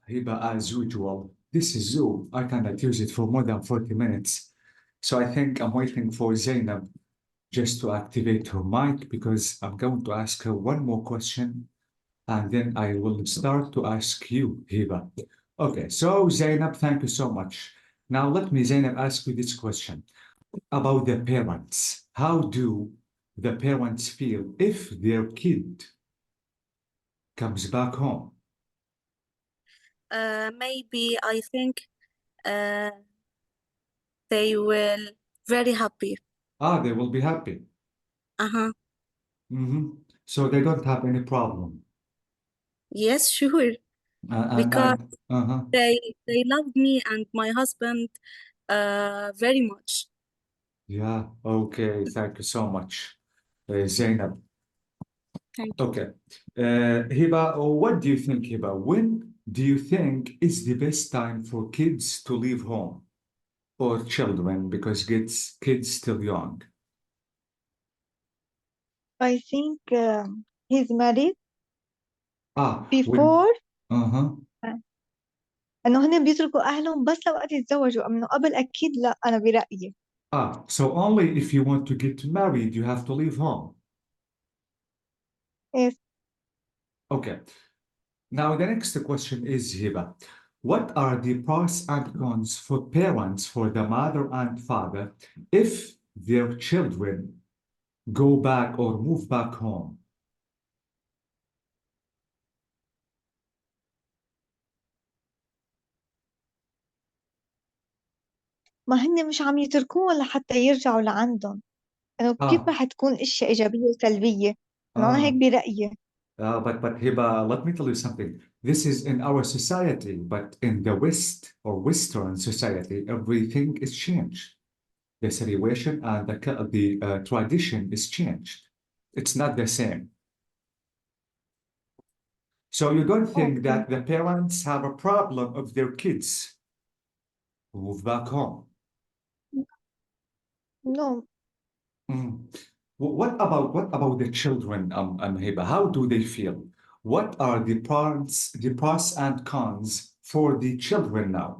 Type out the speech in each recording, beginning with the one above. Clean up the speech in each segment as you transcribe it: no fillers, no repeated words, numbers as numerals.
Hiba, as usual, this is Zoom. I cannot use it for more than 40 minutes. So I think I'm waiting for Zainab just to activate her mic because I'm going to ask her one more question and then I will start to ask you, Hiba. Okay, so Zainab, thank you so much. Now let me, Zainab, ask you this question about the parents. How do the parents feel if their kid comes back home? Maybe I think uh, they will very happy. They will be happy. Uh-huh. So they don't have any problem. Yes, sure. Because Uh-huh. they love me and my husband very much. Yeah, okay, thank you so much, Zainab. Thank you. Okay. Hiba, what do you think, Hiba? When do you think is the best time for kids to leave home or children because kids still young? I think he's married When, before uh-huh. انه هن بيتركوا اهلهم بس لوقت يتزوجوا، انه قبل اكيد لا، انا برأيي. So only if you want to get married, you have to leave home. Yes. Okay. Now, the next question is, Hiba, what are the pros and cons for parents, for the mother and father, if their children go back or move back home? ما هن مش عم يتركوهم لحتى يرجعوا لعندهم، انه كيف رح تكون اشياء ايجابيه وسلبيه؟ انا هيك برأيي. But Hiba, let me tell you something. This is in our society, but in the West or Western society, everything is changed. The situation and the tradition is changed. It's not the same. So you don't think that the parents have a problem of their kids who move back home? No. What about the children, Hiba? How do they feel? What are the pros and cons for the children now?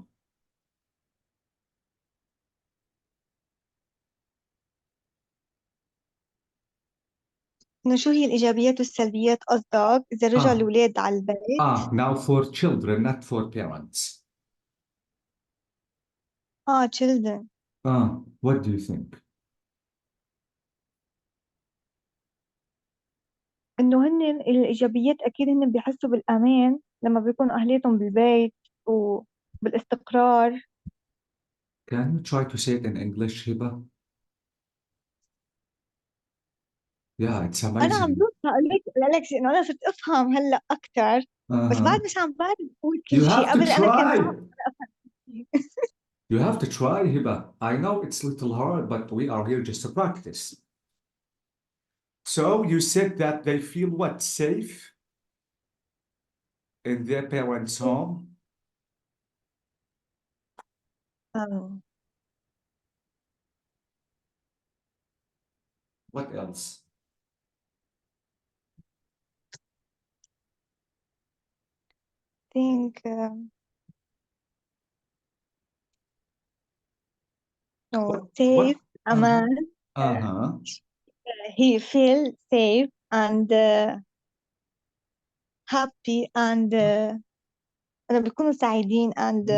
انه شو هي الايجابيات والسلبيات قصدك اذا رجعوا الاولاد على البيت؟ Now for children, not for parents. Children. What do you think? انه هن الايجابيات اكيد هن بيحسوا بالامان لما بيكونوا اهليتهم بالبيت وبالاستقرار. Can you try to say it in English, Hiba? Yeah, it's انا عم amazing. بروح اقول لك شيء انه انا صرت افهم هلا اكثر، بس بعد مش عم بعرف اقول كل You شيء. have to قبل انا كنت try. صعب افهم شيء. You have to try, Hiba. I know it's a little hard, but we are here just to practice. So you said that they feel what? Safe in their parents' home? What else? think no, safe, aman. He feel safe and happy and أنا بيكونوا سعيدين and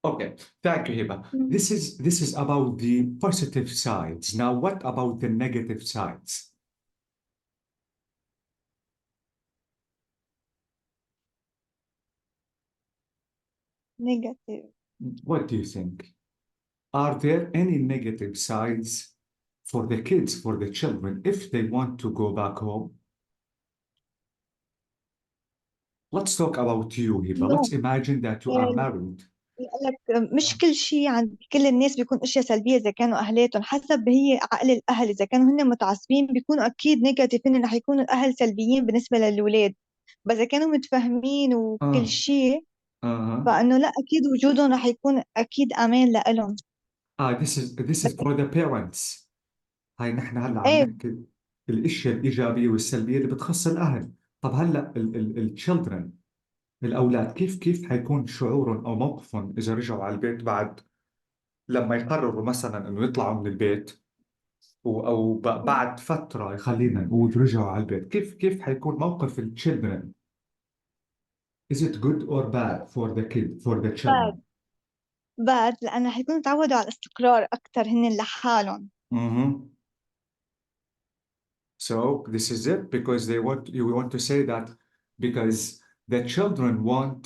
Okay, thank you, Hiba. This is about the positive sides. Now, what about the negative sides? negative. What do you think? Are there any negative sides for the kids, for the children, if they want to go back home? Let's talk about you, Hiba. No. Let's imagine that you are married. لك مش كل شيء عند كل الناس بيكون اشياء سلبيه اذا كانوا اهلاتهم، حسب هي عقل الاهل. اذا كانوا هن متعصبين بيكونوا اكيد نيجاتيف، هن رح يكونوا الاهل سلبيين بالنسبه للاولاد. بس اذا كانوا متفاهمين وكل شيء فانه لا، اكيد وجودهم رح يكون اكيد امان لهم. This is for the parents. هاي نحن هلا عم ايه نحكي الاشياء الايجابيه والسلبيه اللي بتخص الاهل. طب هلا الchildren، الاولاد، كيف حيكون شعورهم او موقفهم اذا رجعوا على البيت بعد لما يقرروا مثلا انه يطلعوا من البيت او بعد فتره، خلينا نقول رجعوا على البيت، كيف حيكون موقف الchildren. Is it good or bad for the kid, for the children? بعد لأنه حيكونوا تعودوا على الاستقرار أكتر هن لحالهم. Mm-hmm. So this is it, because you want to say that because the children want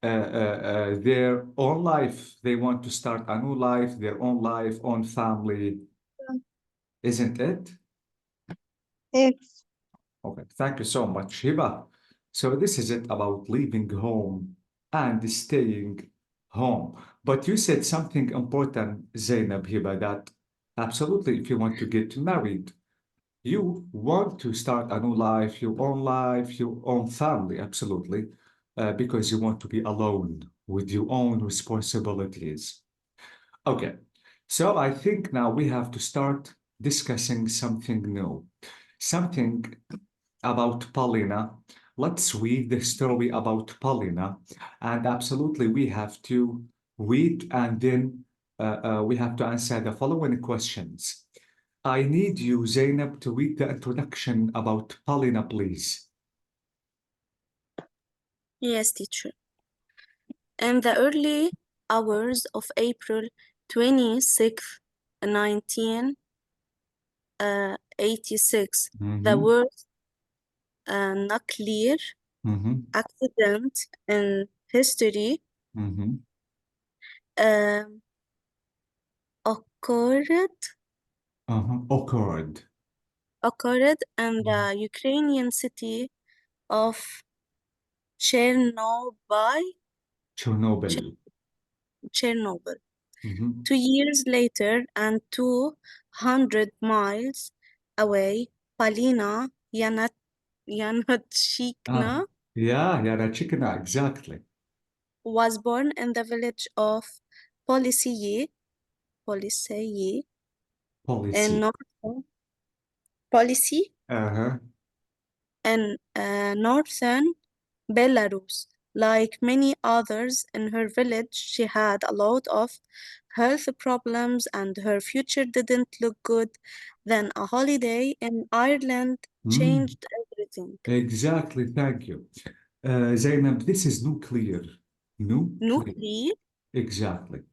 their own life, they want to start a new life, their own life, own family, isn't it? Yes. Okay, thank you so much, Hiba. So this is it about leaving home and staying home. But you said something important, Zainab, Hiba, that absolutely, if you want to get married, you want to start a new life, your own family, absolutely, because you want to be alone with your own responsibilities. Okay, so I think now we have to start discussing something new, something about Paulina. Let's read the story about Paulina, and absolutely we have to read and then we have to answer the following questions. I need you, Zainab, to read the introduction about Paulina, please. Yes, teacher. In the early hours of April 26, 1986, the worst nuclear accident in history occurred in the Ukrainian city of Chernobyl. 2 years later, and 200 miles away, Polina Yanachikna Yanachikna, exactly. was born in the village of Polisiye in northern Belarus. Like many others in her village, she had a lot of health problems and her future didn't look good. Then a holiday in Ireland changed everything. Exactly, thank you. Zainab, this is nuclear. Nuclear? Exactly.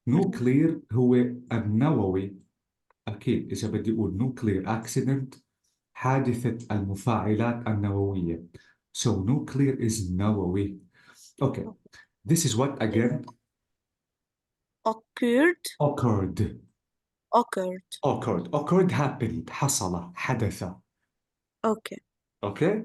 nuclear هو النووي، أكيد إذا بدي أقول nuclear accident، حادثة المفاعلات النووية. So nuclear is نووي. Okay, this is what again? Occurred happened، حصل، حدث. Okay. Okay?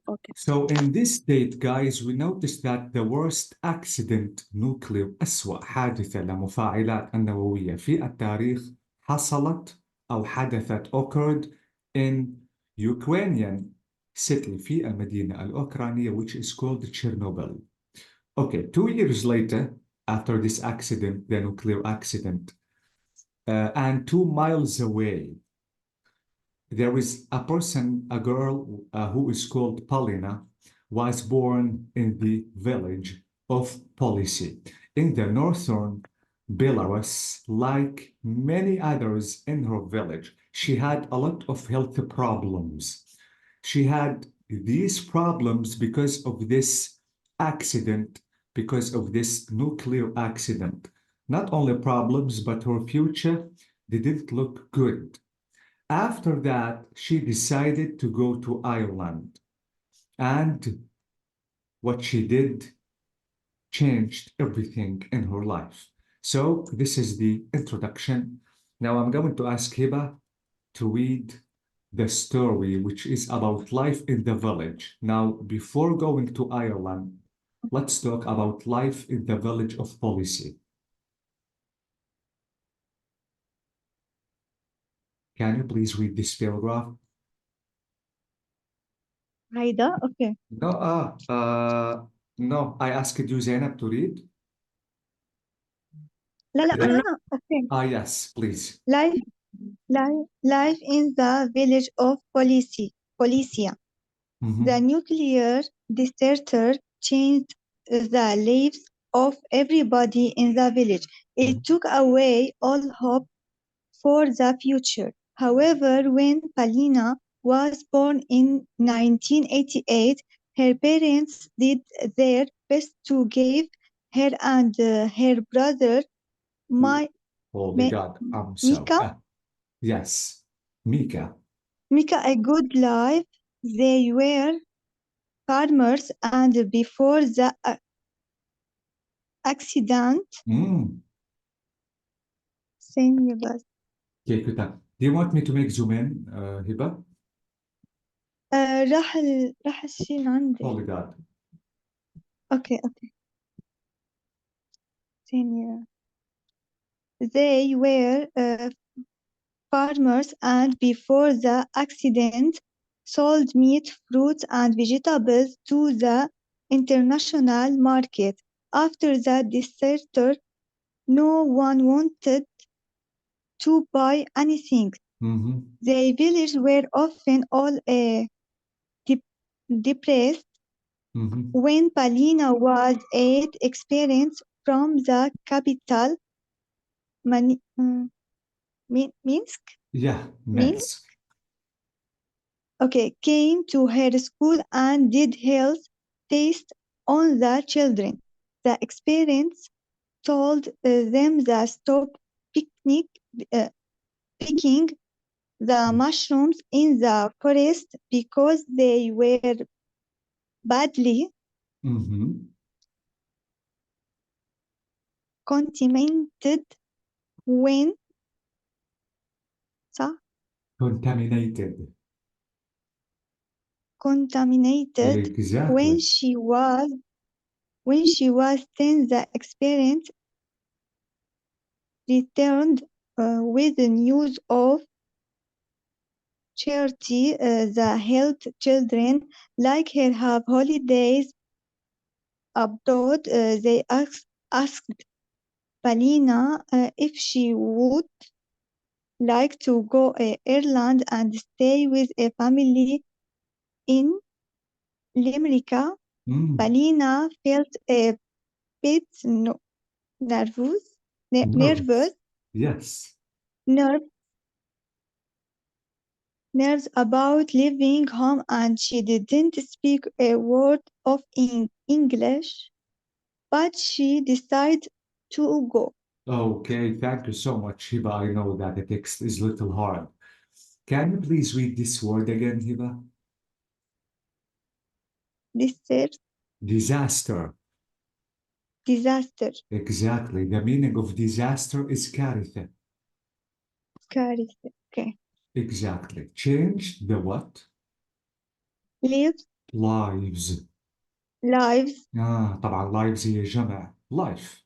Okay. So in this date, guys, we noticed that the worst accident nuclear، أسوأ حادثة لمفاعلات النووية في التاريخ حصلت أو حدثت occurred in Ukrainian city في المدينة الأوكرانية which is called Chernobyl. Okay, 2 years later, after this accident, the nuclear accident, and 2 miles away, there is a person, a girl who is called Paulina, was born in the village of Policy in the northern Belarus. Like many others in her village, she had a lot of health problems. She had these problems because of this accident, because of this nuclear accident. Not only problems, but her future didn't look good. After that, she decided to go to Ireland. And what she did changed everything in her life. So this is the introduction. Now I'm going to ask Hiba to read the story, which is about life in the village. Now, before going to Ireland, let's talk about life in the village of Policy. Can you please read this paragraph? هيدا okay. No, I asked you, Zainab, to read. لا أنا okay. Yes, please. Life Life in the village of Policia. The nuclear disaster changed the lives of everybody in the village. It took away all hope for the future. However, when Palina was born in 1988, her parents did their best to give her and her brother, Holy Mi- God, I'm so. Mika, Yes, Mika. a good life. They were farmers, and before the accident, ثانية بس. Okay, good. Do you want me to make zoom in, Hiba? راح الشيء عندي. Holy God. اوكي ثانية. They were farmers, and before the accident sold meat, fruits and vegetables to the international market. After the disaster, no one wanted to buy anything. The villagers were often all depressed. When Palina was 8, experience from the capital, Minsk, Yeah, Minsk. came to her school and did health tests on the children. The experience told them to stop picking the mushrooms in the forest because they were badly contaminated when Contaminated. Exactly. When she was 10, the experience returned with the news of charity. The help children like her have holidays abroad. They asked Palina if she would like to go to Ireland and stay with a family in Limerick. Palina felt a bit nervous. Yes. Nerves about leaving home, and she didn't speak a word of English, but she decided to go. Okay, thank you so much, Hiba. I know that the text is a little hard. Can you please read this word again, Hiba? Disaster. Disaster. Exactly. The meaning of disaster is كارثة. كارثة. Okay. Exactly. Change the what? Lives. Lives. طبعا lives هي جمع. Life.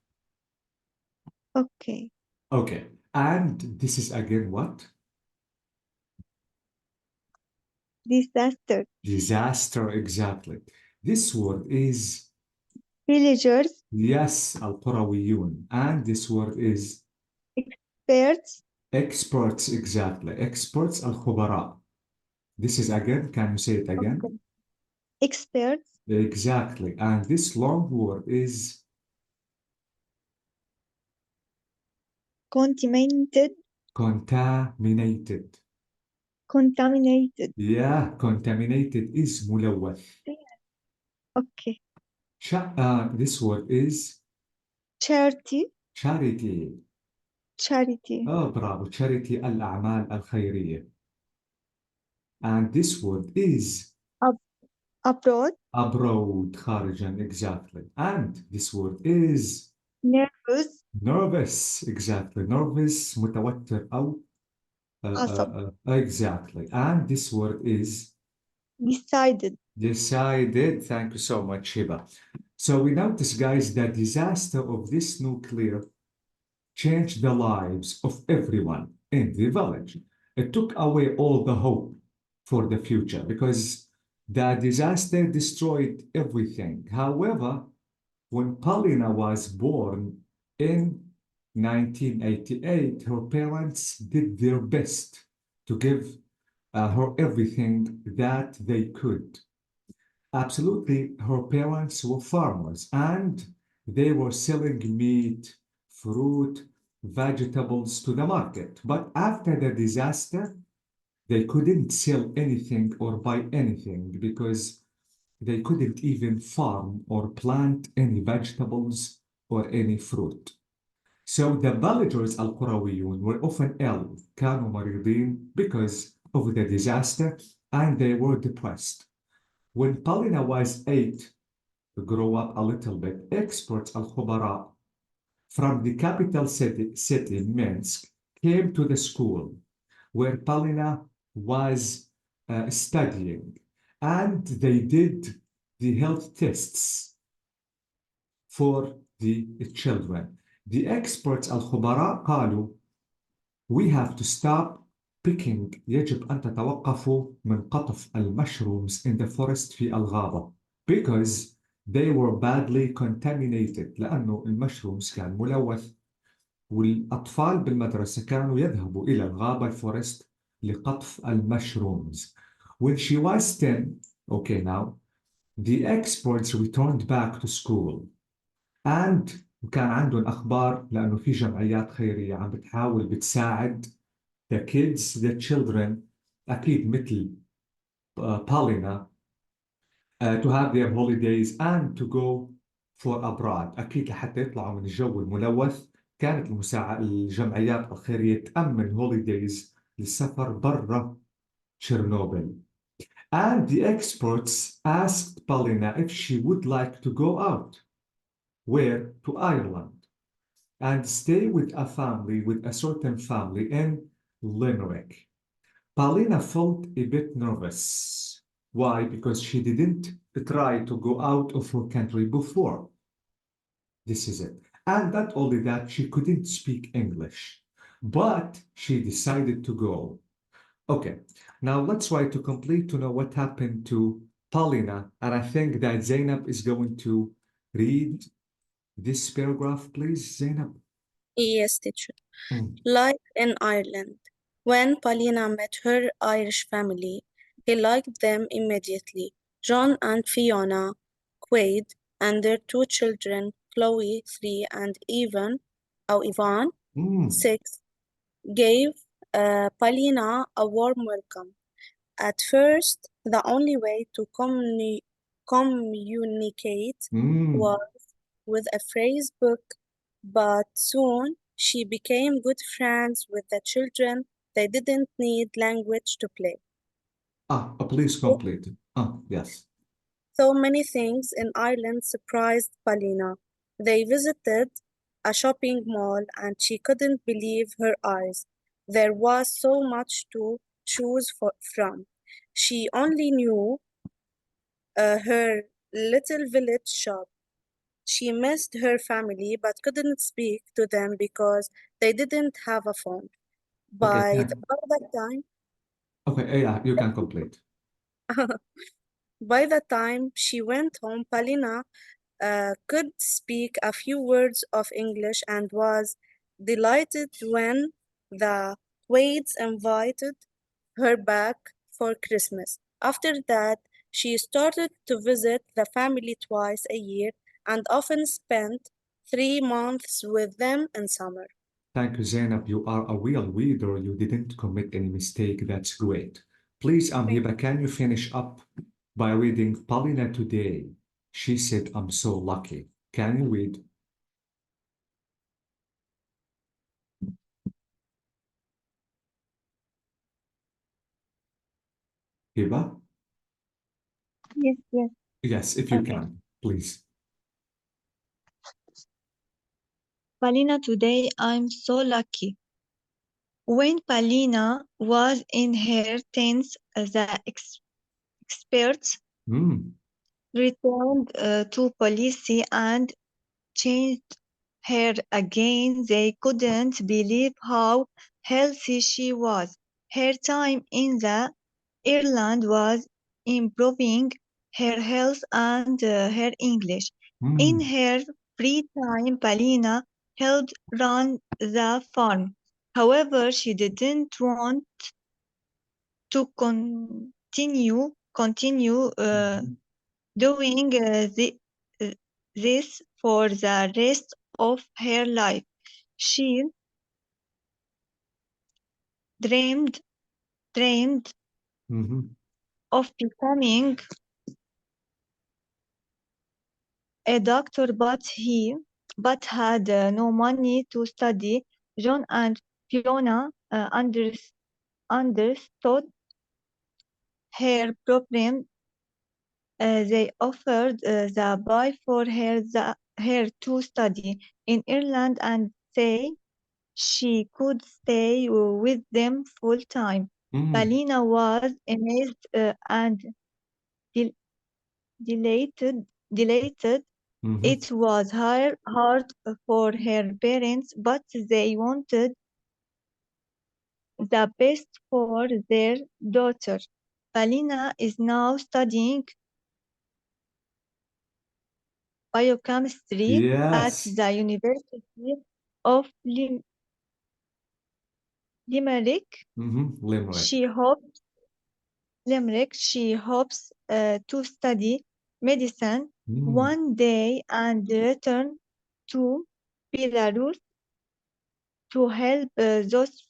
Okay. Okay. And this is again what? Disaster. Disaster, exactly. This word is villagers. Yes, القرويون. And this word is experts. Experts, exactly. Experts, الخبراء. This is again, can you say it again? Okay. Experts. Exactly. And this long word is Contaminated. Contaminated. Contaminated. Yeah, contaminated is ملوث. Okay. This word is Charity. Charity. Charity. برافو. Charity الأعمال الخيرية. And this word is abroad. Abroad, خارجا, exactly. And this word is nervous. Nervous, exactly. Nervous, متوتر أو exactly. And this word is decided. Decided. Thank you so much, Hiba. So we notice, guys, that disaster of this nuclear changed the lives of everyone in the village. It took away all the hope for the future because the disaster destroyed everything. However, when Paulina was born in 1988, her parents did their best to give her everything that they could. Absolutely, her parents were farmers and they were selling meat, fruit, vegetables to the market. But after the disaster, they couldn't sell anything or buy anything because they couldn't even farm or plant any vegetables or any fruit. So the villagers القرويون were often ill, كانوا مريضين because of the disaster and they were depressed. When Paulina was 8, to grow up a little bit, experts الخبراء from the capital city Minsk came to the school where Paulina was studying and they did the health tests for the children. The experts الخبراء قالوا we have to stop picking يجب أن تتوقفوا من قطف المشرومز in the forest في الغابة because they were badly contaminated لأنه المشرومز كان ملوث والأطفال بالمدرسة كانوا يذهبوا إلى الغابة الفورست لقطف المشرومز. When she was 10, okay now, the experts returned back to school and كان عندهم أخبار لأنه في جمعيات خيرية عم بتحاول بتساعد the kids, the children, أكيد مثل Paulina, to have their holidays and to go for abroad. أكيد لحتى يطلعوا من الجو الملوث كانت الجمعيات الخيرية تأمن holidays للسفر برا تشيرنوبل. And the experts asked Paulina if she would like to go out. Where? To Ireland. And stay with a family, with a certain family in Limerick. Paulina felt a bit nervous. Why? Because she didn't try to go out of her country before. This is it. And not only that, she couldn't speak English. But she decided to go. Okay, now let's try to complete to know what happened to Paulina. And I think that Zainab is going to read this paragraph, please, Zainab. Yes, teacher. Mm. Like in Ireland, when Paulina met her Irish family, he liked them immediately. John and Fiona, Quaid, and their two children, Chloe, 3, and Ivan, Mm. 6, gave Paulina a warm welcome. At first, the only way to communicate Mm. was with a phrase book, but soon she became good friends with the children. They didn't need language to play. Please complete. Yes. So many things in Ireland surprised Paulina. They visited a shopping mall and she couldn't believe her eyes. There was so much to choose from. She only knew her little village shop. She missed her family but couldn't speak to them because they didn't have a phone. Okay, By that time, okay, yeah, you can complete. by the time she went home, Paulina could speak a few words of English and was delighted when the Wades invited her back for Christmas. After that, she started to visit the family twice a year and often spent 3 months with them in summer. Thank you, Zainab. You are a real reader. You didn't commit any mistake. That's great. Please, Hiba, can you finish up by reading Paulina today? She said, I'm so lucky. Can you read? Hiba? Yes, yes. Yes, if you Okay. can, please. Paulina, today I'm so lucky. When Paulina was in her teens, the experts Mm. returned to policy and changed her again. They couldn't believe how healthy she was. Her time in the Ireland was improving her health and her English. In Mm. her free time, Paulina helped run the farm. However, she didn't want to continue doing this for the rest of her life. She dreamed Mhm. of becoming a doctor, but had no money to study. John and Fiona understood her problem. They offered the buy for her to study in Ireland and say she could stay with them full time. Mm. Palina was amazed and del- delighted. Mhm. It was hard for her parents, but they wanted the best for their daughter. Palina is now studying biochemistry at Yes. the University of Limerick. Limerick. She hopes to study medicine one day and return to Belarus to help those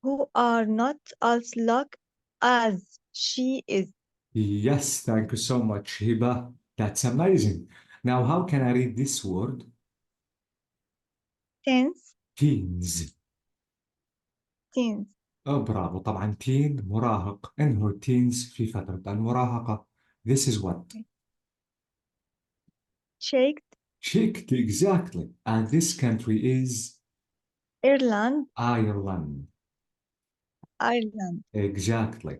who are not as lucky as she is. Yes, thank you so much, Hiba. That's amazing. Now, how can I read this word? Since Teens. برافو طبعا teen مراهق in her teens في فترة المراهقة. This is what? checked Exactly. And this country is Ireland, Ireland. Exactly.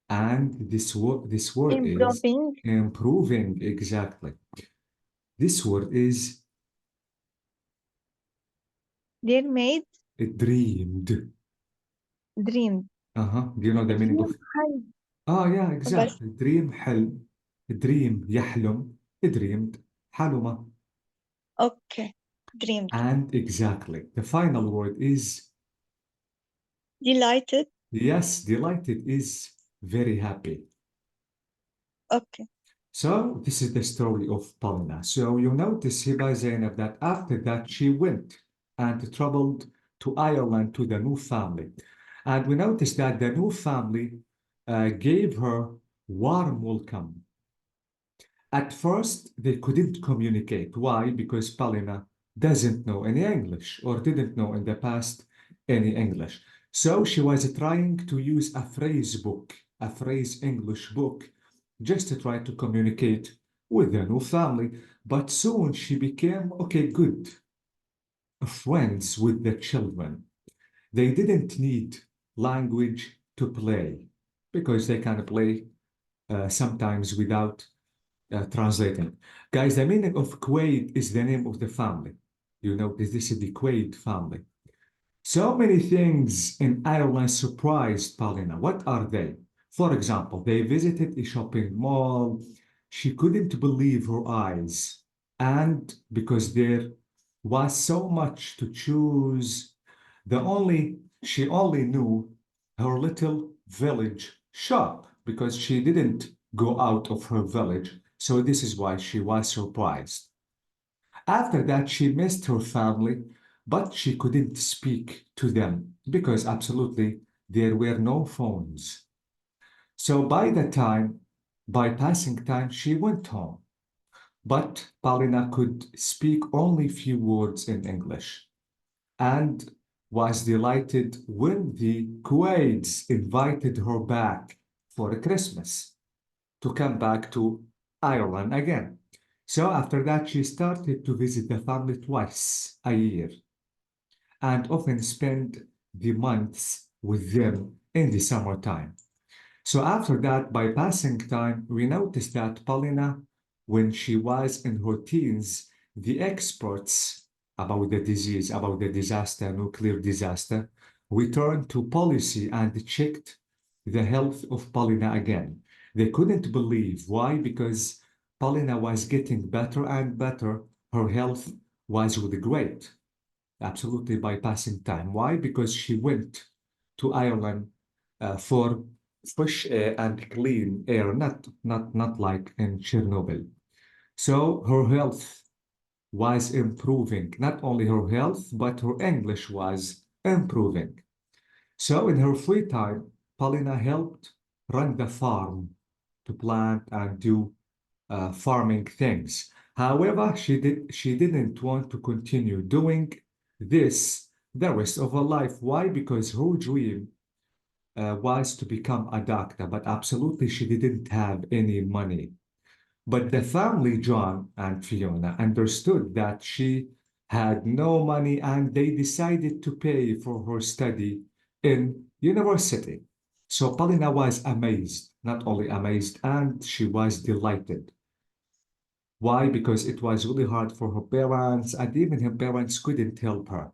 And this word is improving. Exactly. This word is their maid dreamed. dreamed. Do you know the meaning of yeah, exactly. Dream حلم. Dream يحلم. Dreamed حلمة. Okay, dreamed. And exactly. The final word is Delighted. yes, delighted is very happy. Okay. So this is the story of Palna. So you notice here by Zainab that after that she went and traveled to Ireland to the new family. And we noticed that the new family gave her warm welcome. At first, they couldn't communicate. Why? Because Palina doesn't know any English or didn't know in the past any English. So she was trying to use a phrase book, a phrase English book, just to try to communicate with the new family. But soon she became, okay, good friends with the children. They didn't need language to play because they can play sometimes without translating. Guys, the meaning of Quaid is the name of the family. You know, this is the Quaid family. So many things in Ireland surprised Paulina. What are they? For example, they visited a shopping mall. She couldn't believe her eyes. And because there was so much to choose, she only knew her little village shop because she didn't go out of her village. So this is why she was surprised. After that, she missed her family, but she couldn't speak to them because absolutely there were no phones. So by passing time, she went home. But Paulina could speak only few words in English and was delighted when the Quaids invited her back for Christmas to come back to Ireland again. So after that, she started to visit the family twice a year and often spend the months with them in the summertime. So after that, by passing time, we noticed that Paulina, when she was in her teens, the experts about the disease, about the disaster, nuclear disaster, we turned to policy and checked the health of Paulina again. They couldn't believe. Why? Because Paulina was getting better and better. Her health was really great, absolutely by passing time. Why? Because she went to Ireland for fresh air and clean air, not like in Chernobyl. So her health was improving, not only her health, but her English was improving. So in her free time, Paulina helped run the farm to plant and do farming things. However, she didn't want to continue doing this the rest of her life. Why? Because her dream was to become a doctor, but absolutely she didn't have any money. But the family, John and Fiona, understood that she had no money and they decided to pay for her study in university. So Paulina was amazed, not only amazed, and she was delighted. Why? Because it was really hard for her parents, and even her parents couldn't help her.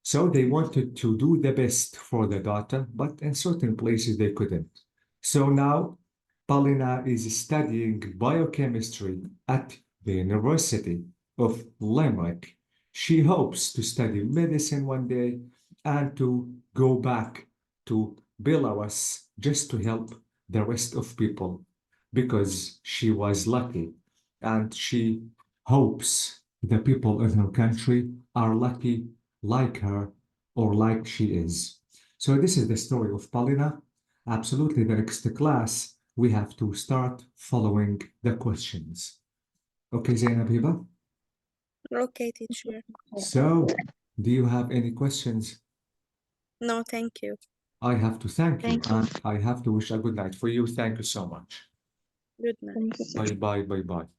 So they wanted to do the best for the daughter, but in certain places they couldn't. So now Paulina is studying biochemistry at the University of Limerick. She hopes to study medicine one day and to go back to Belarus just to help the rest of people because she was lucky and she hopes the people in her country are lucky like her or like she is. So this is the story of Paulina. Absolutely, the next class, we have to start following the questions. Okay, Zainab Hiba? Okay, teacher. So, do you have any questions? No, thank you. I have to thank you, Thank you. and I have to wish a good night for you. Thank you so much. Good night. Thank you. Bye bye, bye bye.